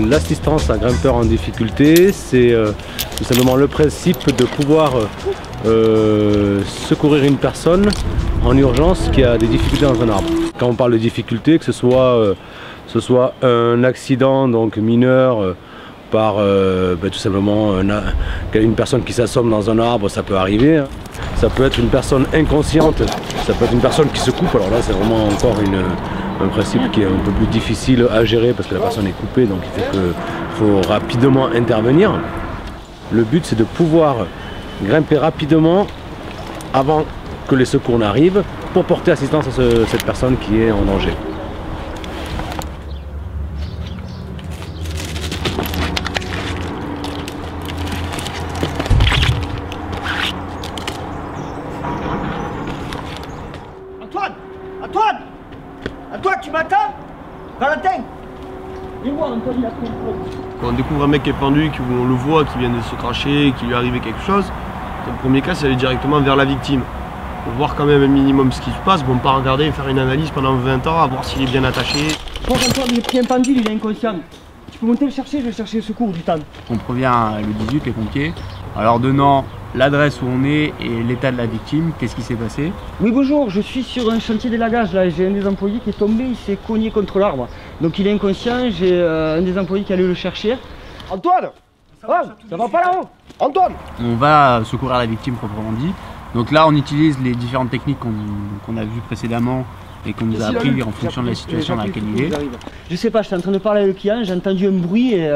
l'assistance à grimpeurs en difficulté, c'est tout simplement le principe de pouvoir secourir une personne en urgence qui a des difficultés dans un arbre. Quand on parle de difficultés, que ce soit un accident donc mineur par tout simplement une personne qui s'assomme dans un arbre, ça peut arriver. Ça peut être une personne inconsciente, ça peut être une personne qui se coupe. Alors là, c'est vraiment encore un principe qui est un peu plus difficile à gérer parce que la personne est coupée, donc il fait qu'il faut rapidement intervenir. Le but, c'est de pouvoir grimper rapidement avant que les secours n'arrivent pour porter assistance à cette personne qui est en danger. Antoine, tu m'attends? Valentin, viens voir, Antoine, il a pris le coup. Quand on découvre un mec qui est pendu, on le voit, qui vient de se cracher, qu'il lui est arrivé quelque chose, dans le premier cas, c'est aller directement vers la victime. Pour voir quand même un minimum ce qui se passe, bon, pas regarder et faire une analyse pendant 20 ans, à voir s'il est bien attaché. Bon, Antoine, j'ai pris un pendule, il est inconscient. Tu peux monter le chercher, je vais chercher le secours du temps. On prévient le 18, les pompiers, en leur donnant l'adresse où on est et l'état de la victime. Qu'est-ce qui s'est passé? Oui, bonjour, je suis sur un chantier d'élagage là, j'ai un des employés qui est tombé, il s'est cogné contre l'arbre. Donc il est inconscient, j'ai un des employés qui allait le chercher. Antoine, ça va pas là-haut? Antoine! On va secourir la victime proprement dit. Donc là, on utilise les différentes techniques qu'on a vues précédemment et qu'on nous a appris en fonction de la situation dans laquelle il est. Je sais pas, j'étais en train de parler avec le client, j'ai entendu un bruit et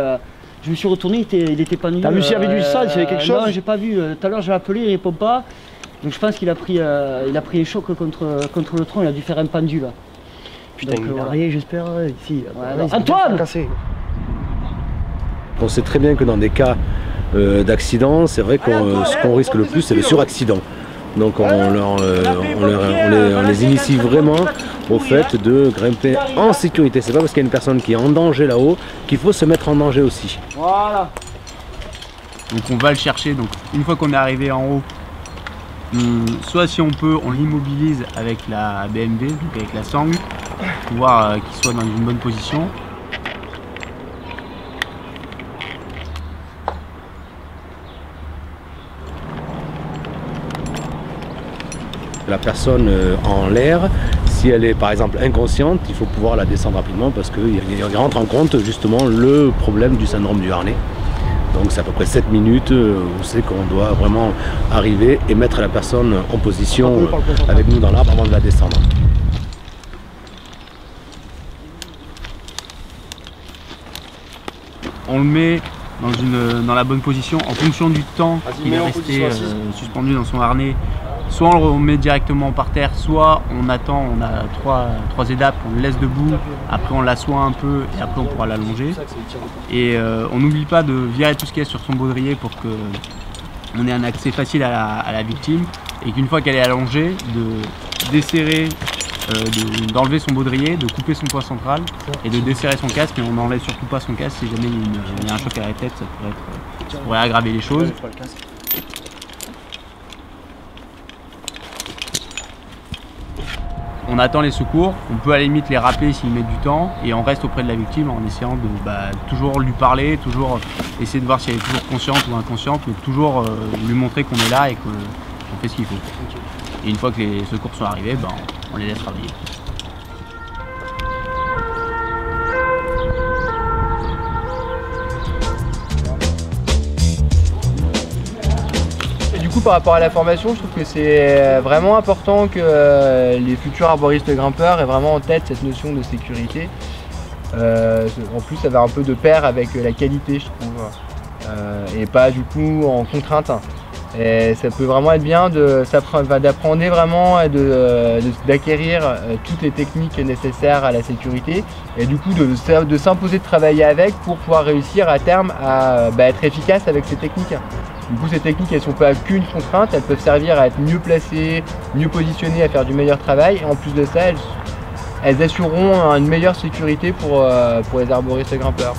je me suis retourné, il était pendu. T'as vu s'il y avait du sang, s'il y avait quelque chose? Non, j'ai pas vu. Tout à l'heure, j'ai appelé, il répond pas. Donc je pense qu'il a pris un choc contre le tronc, il a dû faire un pendu là. Putain, il a rien, j'espère, ici. Ouais, Antoine! On sait très bien que dans des cas d'accident, c'est vrai que ce qu'on risque le plus, c'est le suraccident. Donc on les initie vraiment au fait de grimper en sécurité. C'est pas parce qu'il y a une personne qui est en danger là-haut qu'il faut se mettre en danger aussi. Voilà. Donc on va le chercher. Donc une fois qu'on est arrivé en haut, soit si on peut, on l'immobilise avec la BMV, donc avec la sangle, pour voir qu'il soit dans une bonne position. La personne en l'air, si elle est par exemple inconsciente, il faut pouvoir la descendre rapidement parce qu'il rentre en compte justement le problème du syndrome du harnais. Donc c'est à peu près 7 minutes où c'est qu'on doit vraiment arriver et mettre la personne en position avec nous dans l'arbre avant de la descendre. On le met dans la bonne position en fonction du temps qu'il est resté suspendu dans son harnais. Soit on le remet directement par terre, soit on attend, on a trois étapes, on le laisse debout, après on l'assoit un peu et après on pourra l'allonger. Et on n'oublie pas de virer tout ce qu'il y a sur son baudrier pour qu'on ait un accès facile à la victime et qu'une fois qu'elle est allongée, de desserrer, d'enlever son baudrier, de couper son point central et de desserrer son casque. Mais on n'enlève surtout pas son casque si jamais il y a un choc à la tête, ça pourrait aggraver les choses. On attend les secours, on peut à la limite les rappeler s'ils mettent du temps et on reste auprès de la victime en essayant de toujours lui parler, toujours essayer de voir si elle est toujours consciente ou inconsciente, mais toujours lui montrer qu'on est là et qu'on fait ce qu'il faut. Et une fois que les secours sont arrivés, on les laisse travailler. Du coup, par rapport à la formation, je trouve que c'est vraiment important que les futurs arboristes grimpeurs aient vraiment en tête cette notion de sécurité. En plus, ça va un peu de pair avec la qualité, je trouve, et pas du coup en contrainte. Et ça peut vraiment être bien d'apprendre vraiment d'acquérir toutes les techniques nécessaires à la sécurité et du coup de s'imposer de travailler avec pour pouvoir réussir à terme à être efficace avec ces techniques. Du coup, ces techniques, elles ne sont pas qu'une contrainte, elles peuvent servir à être mieux placées, mieux positionnées, à faire du meilleur travail. Et en plus de ça, elles assureront une meilleure sécurité pour les arboristes grimpeurs.